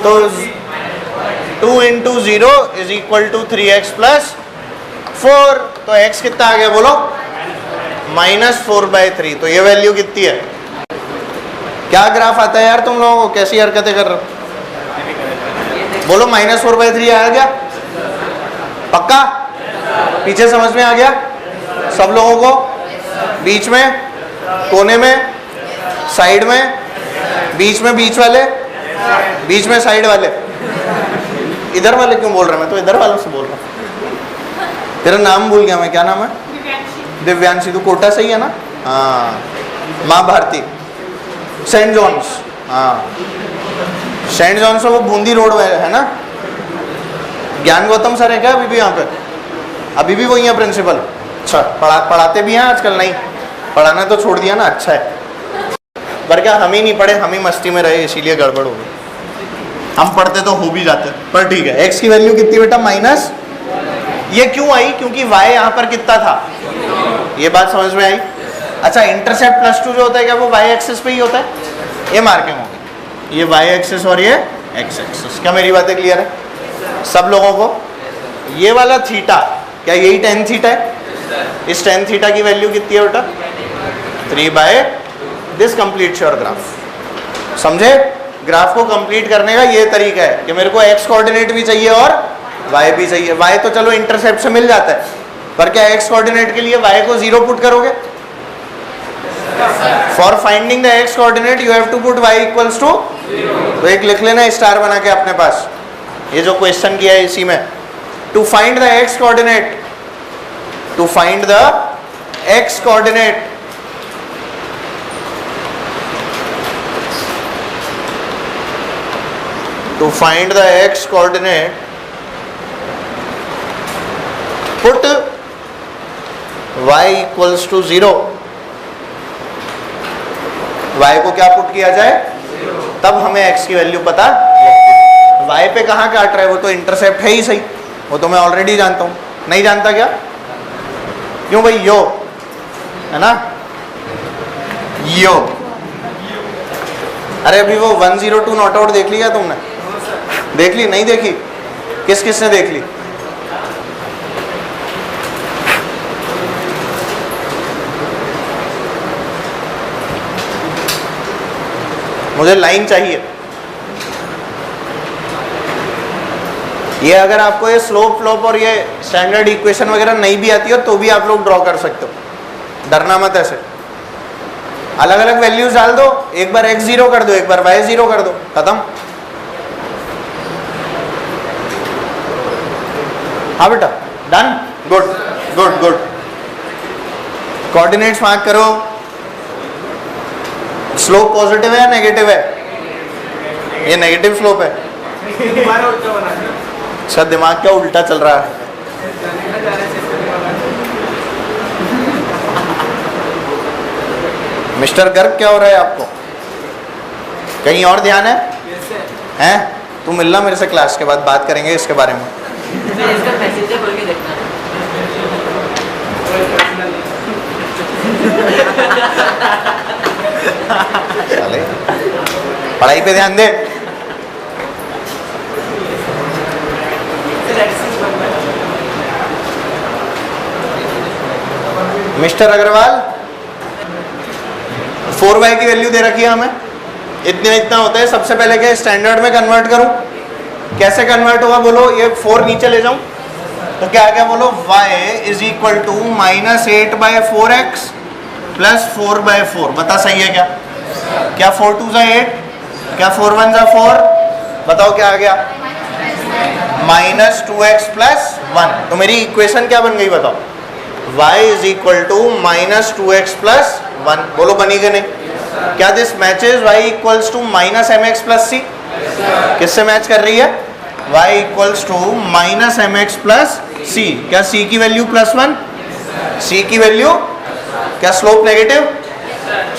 तो 2 into 0 is equal to 3x plus 4। तो x कितना आ गया बोलो? -4/3। तो ये वैल्यू कितनी है? क्या ग्राफ आता है यार तुम लोगों को? कैसी हरकतें कर रहे हो? बोलो -4/3 आ गया? पक्का? पीछे समझ में आ गया सब लोगों को? बीच में, कोने में, साइड में, बीच में, बीच वाले, बीच में साइड वाले, इधर वाले क्यों बोल रहा है? मैं तो इधर वालों से बोल रहा हूँ। तेरा नाम भूल गया मैं, क्या नाम है? दिव्यांशी। तू कोटा से ही है ना? हाँ, माँ भारती, सेंट जॉन्स। हाँ, सेंट जॉन्स वो बूंदी रोड में है ना? ज्ञान गौतम सर है क्या अभी भी यहाँ पे? अभी भी वही है प्रिंसिपल? अच्छा, पढ़ाते भी हैं आजकल? नहीं, पढ़ाना तो छोड़ दिया ना, अच्छा है। पर क्या हम ही नहीं पढ़े, हम ही मस्ती में रहे, इसीलिए गड़बड़ हो गई। हम पढ़ते तो हो भी जाते। पर ठीक है, x की वैल्यू कितनी बेटा? माइनस। ये क्यों आई? क्योंकि y यहाँ पर कितना था? ये बात समझ में आई? अच्छा, इंटरसेप्ट +2 जो होता है क्या वो y एक्सिस पे ही होता है? ये मार्किंग होगी, ये y एक्सिस और ये x एक्सिस। क्या मेरी बातें क्लियर है सब लोगों को? ये वाला थीटा, क्या यही tan थीटा है? इस tan थीटा की वैल्यू कितनी है बेटा? 3/दिस कंप्लीट्स योर ग्राफ। समझे? ग्राफ को कंप्लीट करने का ये तरीका है कि मेरे को x कोऑर्डिनेट भी चाहिए और y भी चाहिए। y तो चलो इंटरसेप्ट से मिल जाता है, पर क्या x कोऑर्डिनेट के लिए y को 0 पुट करोगे? For finding the x coordinate you have to put y equals to, तो एक लिख लेना स्टार बना के अपने पास, ये जो क्वेश्चन किया है इसी में। To find the x coordinate, to find the x coordinate, to find the x coordinate put y equals to 0। y को क्या पुट किया जाए? तब हमें x की वैल्यू पता। y पे कहाँ काट रहा है? वो तो इंटरसेप्ट है ही सही, वो तो मैं ऑलरेडी जानता हूँ। नहीं जानता क्या? क्यों भाई? यो है ना, यो। अरे अभी वो 102 नॉट आउट देख लिया तुमने? देख ली? नहीं देखी? किस किस ने देख ली? मुझे लाइन चाहिए। ये अगर आपको ये स्लोप फ्लोप और ये स्टैंडर्ड इक्वेशन वगैरह नहीं भी आती हो तो भी आप लोग ड्रॉ कर सकते हो, डरना मत। ऐसे अलग अलग वैल्यूज डाल दो, एक बार x 0 कर दो, एक बार y 0 कर दो, खत्म। हाँ बेटा, done, good good good. Coordinates mark करो। स्लोप पॉजिटिव है या नेगेटिव है? ये नेगेटिव स्लोप है। अच्छा, दिमाग क्या उल्टा चल रहा है? मिस्टर गर्ग क्या हो रहा है आपको? कहीं और ध्यान है? हैं? तू मिलना मेरे से, क्लास के बाद बात करेंगे इसके बारे में। चले, पढ़ाई पे ध्यान दे। मिस्टर अग्रवाल, 4y की वैल्यू दे रखी है हमें, इतना इतना होता है। सबसे पहले क्या स्टैंडर्ड में कन्वर्ट करूं? कैसे कन्वर्ट होगा बोलो? ये 4 नीचे ले जाऊं तो क्या आ गया बोलो? y is equal to -8/4x plus 4/4। बता सही है क्या? क्या 4 2 ज़ा 8, क्या 4 1 ज़ा 4? बताओ क्या आ गया? -2x plus 1। तो मेरी इक्वेशन क्या बन गई बताओ? y is equal to -2x plus 1। बोलो बनी कि नहीं? क्या this matches y equals to minus M X plus C? किससे मैच कर रही है? y equals to minus M X plus C. क्या c की वैल्यू +1? c की वैल्यू क्या स्लोप नेगेटिव?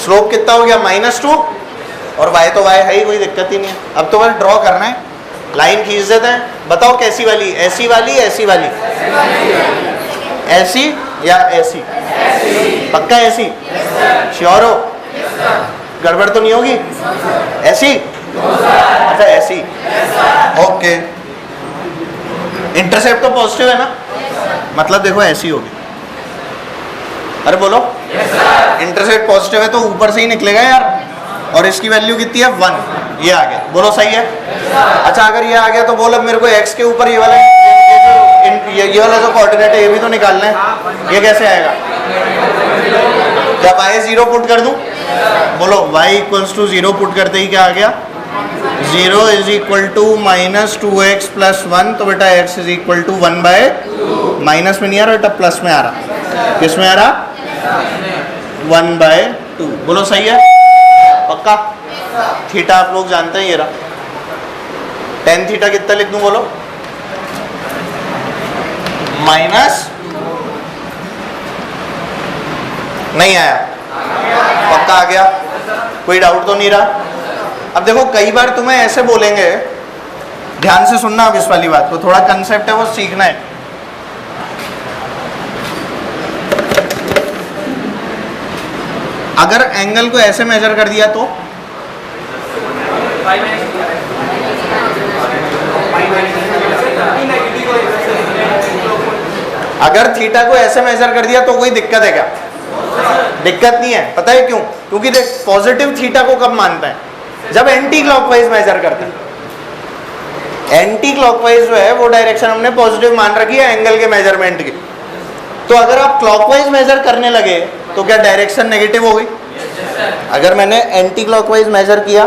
स्लोप कितना हो गया? -2 और y तो y है ही, कोई दिक्कत ही नहीं है। अब तो बस ड्रॉ करना है, लाइन खींच देते हैं। बताओ कैसी वाली? ऐसी वाली, ऐसी वाली? ऐसी या ऐसी? पक्का ऐसी? श्योर हो? गड़बड़ तो नहीं होगी? ऐसी? अच्छा ऐसी, ओके। इंटरसेप्ट तो पॉजिटिव है ना, मतलब देखो ऐसी होगी। अरे बोलो, इंटरसेप्ट पॉजिटिव है तो ऊपर से ही निकलेगा यार। और इसकी वैल्यू कितनी है? 1। ये आ गया, बोलो सही है। अच्छा अगर ये आ गया तो बोलो मेरे को x के ऊपर ये वाला ये वाला जो कोऑर्डिनेट है ये भी तो निकालना है। ये कैसे आएगा? जब y 0 पुट कर दूं, बोलो y इक्वल्स टू 0 पुट करते ही क्या आ गया? 0 इज इक्वल टू -2x + 1। तो बेटा x is equal to 1/, minus में नहीं आ रहा बेटा, प्लस में आ रहा। किस में आ रहा? 1/2। बोलो सही है? पक्का? थीटा आप लोग जानते हैं, ये रहा। tan थीटा कितना लिख दूं बोलो? माइनस, नहीं आया? पक्का आ गया? कोई डाउट तो नहीं रहा? अब देखो कई बार तुम्हें ऐसे बोलेंगे, ध्यान से सुनना अब इस वाली बात को, थोड़ा कंसेप्ट है वो सीखना है। अगर एंगल को ऐसे मेजर कर दिया तो अगर थीटा को ऐसे मेजर कर दिया तो कोई दिक्कत है क्या? दिक्कत नहीं है। पता है क्यों? क्योंकि देख पॉजिटिव थीटा को कब मानता है? जब एंटी क्लॉकवाइज मेजर करता है। एंटी क्लॉकवाइज जो है वो डायरेक्शन हमने पॉजिटिव मान रखी है एंगल के मेजरमेंट की। तो अगर आप क्लॉकवाइज मेजर करने लगे तो क्या डायरेक्शन नेगेटिव हो गई? अगर मैंने एंटी क्लॉकवाइज मेजर किया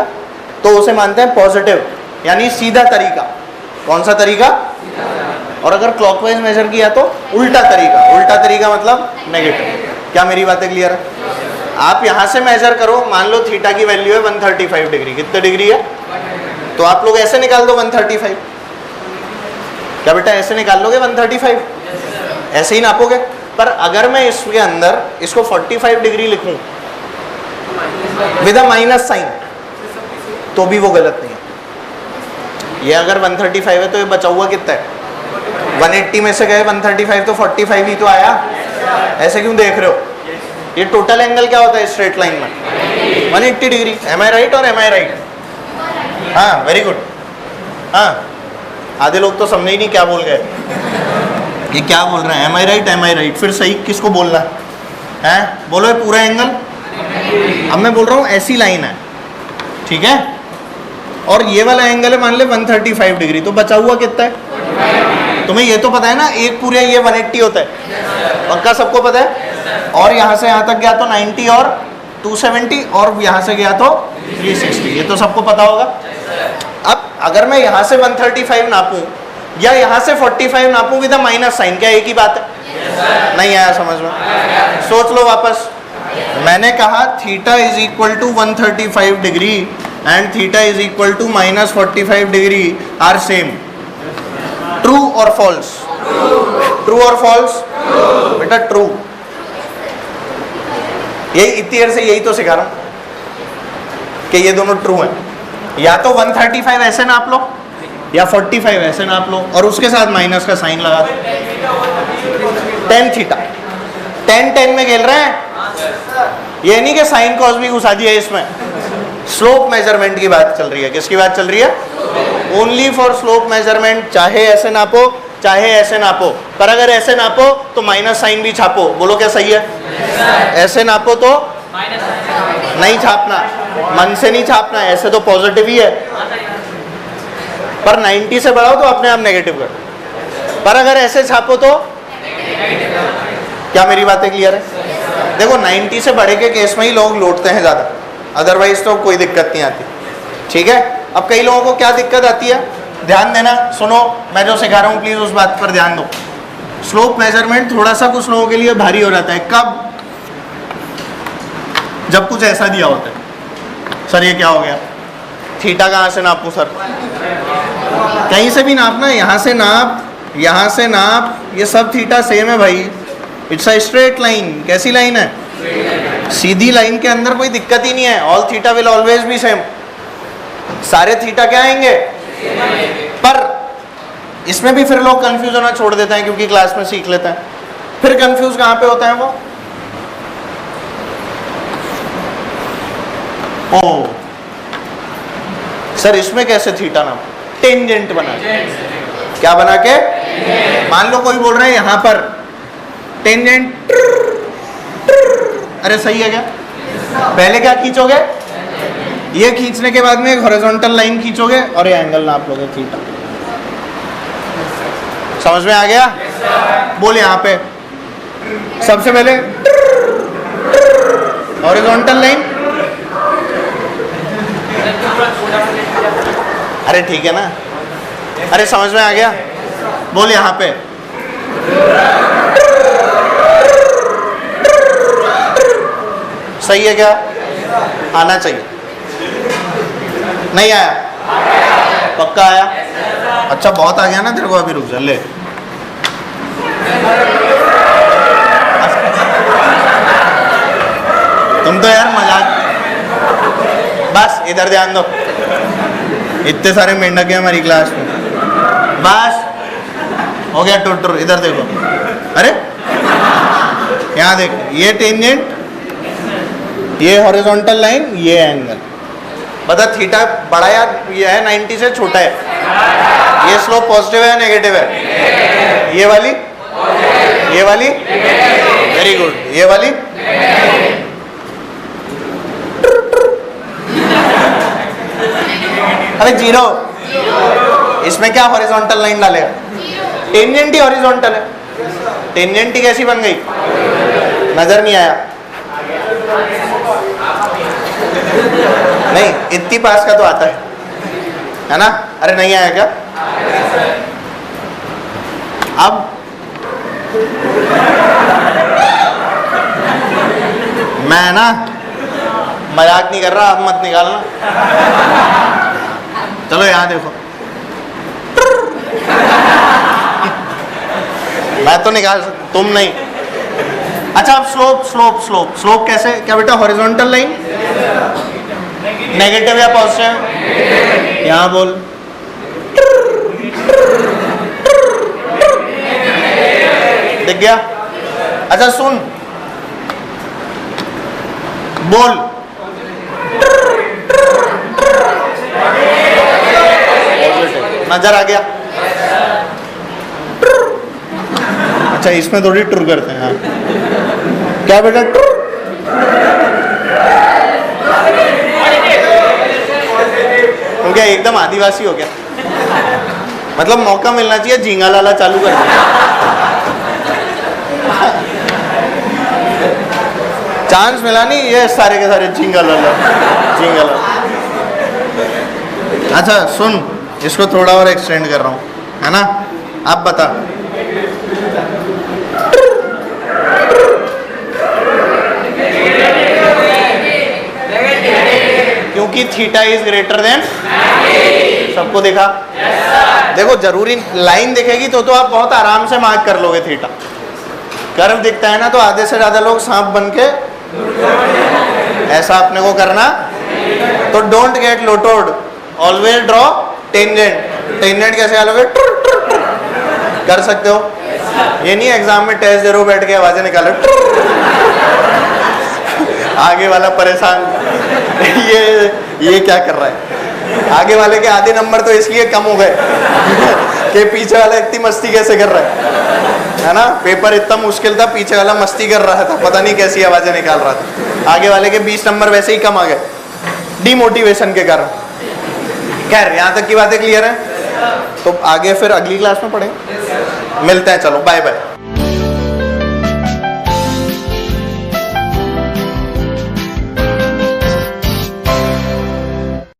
तो उसे मानते हैं पॉजिटिव, यानी सीधा तरीका। कौन सा तरीका? और अगर क्लॉकवाइज मेजर किया तो उल्टा तरीका। उल्टा तरीका मतलब नेगेटिव। क्या मेरी बातें क्लियर है? आप यहाँ से मेजर करो, मान लो थीटा की वैल्यू है 135 डिग्री। कितने डिग्री है? तो आप लोग ऐसे निकाल दो 135। क्या बेटा ऐसे निकाल लोगे 135? ऐसे ही नापोगे। पर अगर मैं इसके अंदर इसको 45 डिग्री लिखूं विद अ माइनस साइन तो भी वो गलत नहीं है। ये अगर 135 है तो ये बचा हुआ कितना है? 180 में से गए 135 तो 45 ही तो आया। ऐसे क्यों देख रहे हो? ये टोटल एंगल क्या होता है स्ट्रेट लाइन में? 180 डिग्री। एम आई राइट और एम आई राइट? हाँ वेरी गुड। हाँ आधे लोग तो समझे ही नहीं क्या बोल गए। ये क्या बोल रहे हैं? एम आई राइट, एम आई राइट। फिर सही किसको बोलना है? बोलो ये पूरा एंगल। अब मैं बोल रहा हूँ ऐसी लाइन है, ठीक है, और ये वाला एंगल है मान ले 135 डिग्री, तो बचा हुआ कितना है? तुम्हें ये तो पता है ना, एक पूरे ये 180 होता है, पक्का सबको पता है। और यहाँ से यहाँ तक गया तो 90 और 270 और यहाँ से गया तो 360, ये तो सबको पता होगा। अब अगर मैं यहाँ से 135 नापूं या यहाँ से 45 नापूं विद अ माइनस साइन, क्या एक ही बात है? नहीं आया समझ में? सोच लो वापस। मैंने कहा theta is equal to 135 degree and theta is equal to -45 degree are same. True और फॉल्स? ट्रू और फॉल्स? बेटा ट्रू। यही इतनी देर से यही तो सिखा रहा हूं कि ये दोनों ट्रू हैं। या तो 135 ऐसे नाप लो या 45 ऐसे नाप लो और उसके साथ माइनस का साइन लगा दो। tan थीटा, tan में खेल रहे हैं। ये नहीं कि साइन कॉस भी घुसा दिया इसमें। स्लोप मेजरमेंट की बात चल रही है। किसकी बात चल रही है? Only for slope measurement. चाहे ऐसे नापो चाहे ऐसे नापो, पर अगर ऐसे नापो तो माइनस साइन भी छापो। बोलो क्या सही है? ऐसे नापो तो नहीं छापना, मन से नहीं छापना, ऐसे तो पॉजिटिव ही है, पर 90 से बढ़ाओ तो अपने आप नेगेटिव कर। पर अगर ऐसे छापो तो क्या मेरी बातें क्लियर है? देखो 90 से बढ़े के केस में ही लोग लौटते हैं ज़्यादा, अदरवाइज तो कोई दिक्कत नहीं आती। ठीक है, अब कई लोगों को क्या दिक्कत आती है, ध्यान देना, सुनो मैं जो सिखा रहा हूँ प्लीज़ उस बात पर ध्यान दो। स्लोप मेजरमेंट थोड़ा सा कुछ लोगों के लिए भारी हो जाता है। कब? जब कुछ ऐसा दिया होता है, सर ये क्या हो गया, थीटा कहाँ से नापूं सर? कहीं से भी नापना, यहाँ से नाप, यहाँ से नाप, ये सब थीटा सेम है भाई। It's a straight line. कैसी लाइन है? सीधी लाइन के अंदर कोई दिक्कत ही नहीं है। All theta will always be same. सारे थीटा क्या आएंगे? पर इसमें भी फिर लोग कंफ्यूज होना छोड़ देते हैं क्योंकि क्लास में सीख लेते हैं। फिर कंफ्यूज कहाँ पे होते हैं वो? ओ सर इसमें कैसे थीटा नाप? टेंजेंट बना के। क्या बना के? मान लो कोई बोल रहा है यहाँ पर टेंजेंट, अरे सही है क्या? पहले क्या खींचोगे? ये खींचने के बाद में एक हॉरिजॉन्टल लाइन खींचोगे और ये एंगल नाप लोगे थीटा। समझ में आ गया? बोल यहाँ पे सबसे पहले हॉरिजॉन्टल लाइन, अरे ठीक है ना, अरे समझ में आ गया? बोल यहाँ पे सही है क्या? आना चाहिए। नहीं आया? पक्का आया? अच्छा बहुत आ गया ना तेरे को, अभी रुक जा ले। तुम तो यार मजाक, बस इधर ध्यान दो। इतने सारे मेंढक हैं हमारी क्लास में, बस हो गया टुर। इधर देखो, अरे यहाँ देख, ये टेंजेंट, ये हॉरिजॉन्टल लाइन, ये एंगल। बता थीटा बड़ा या ये है 90 से छोटा है? ये स्लोप पॉजिटिव है या नेगेटिव है? ये वाली, ये वाली, वेरी गुड, ये वाली, अरे जीरो। इसमें क्या हॉरिजॉन्टल लाइन डालेगा? टेंजेंट ही हॉरिजॉन्टल है। टेंजेंट ही कैसी बन गई? नजर नहीं आया? नहीं, इतनी पास का तो आता है ना? अरे नहीं आया क्या? अब मैं ना मजाक नहीं कर रहा, अब मत निकालना। चलो यहाँ देखो, मैं तो निकाल सकता, तुम नहीं। अच्छा अब स्लोप, स्लोप स्लोप स्लोप कैसे? क्या बेटा हॉरिजॉन्टल लाइन, नेगेटिव या पॉजिटिव? यहाँ बोल, दिख गया? अच्छा सुन, बोल, नजर आ गया? अच्छा इसमें थोड़ी ट्रू करते हैं। हाँ क्या बेटा ट्रू? हो गया, एकदम आदिवासी हो गया। मतलब मौका मिलना चाहिए झींगा लाला चालू कर दिया। चांस मिला नहीं, ये सारे के सारे झींगा लाला, झींगा लाला। अच्छा सुन, इसको थोड़ा और एक्सटेंड कर रहा हूँ, है ना? अब बता, क्योंकि थीटा इज ग्रेटर देन, सबको देखा? देखो जरूरी लाइन दिखेगी तो आप बहुत आराम से मार्क कर लोगे थीटा। कर्व दिखता है ना तो आधे से ज्यादा लोग सांप बन के ऐसा अपने को करना। तो don't get lotted, always draw tangent. Tangent कैसे डालोगे? कर सकते हो। ये नहीं एग्जाम में टेस्ट जरूर बैठ के आवाजें निकालो, आगे वाला परेशान, ये क्या कर रहा है? आगे वाले के आधे नंबर तो इसलिए कम हो गए कि पीछे वाला इतनी मस्ती कैसे कर रहा है ना? पेपर इतना मुश्किल था, पीछे वाला मस्ती कर रहा था, पता नहीं कैसी आवाजें निकाल रहा था। आगे वाले के 20 नंबर वैसे ही कम आ गए डिमोटिवेशन के कारण। खैर यहाँ तक की बातें क्लियर है, तो आगे फिर अगली क्लास में पढ़ेंगे। मिलते हैं, चलो बाय बाय।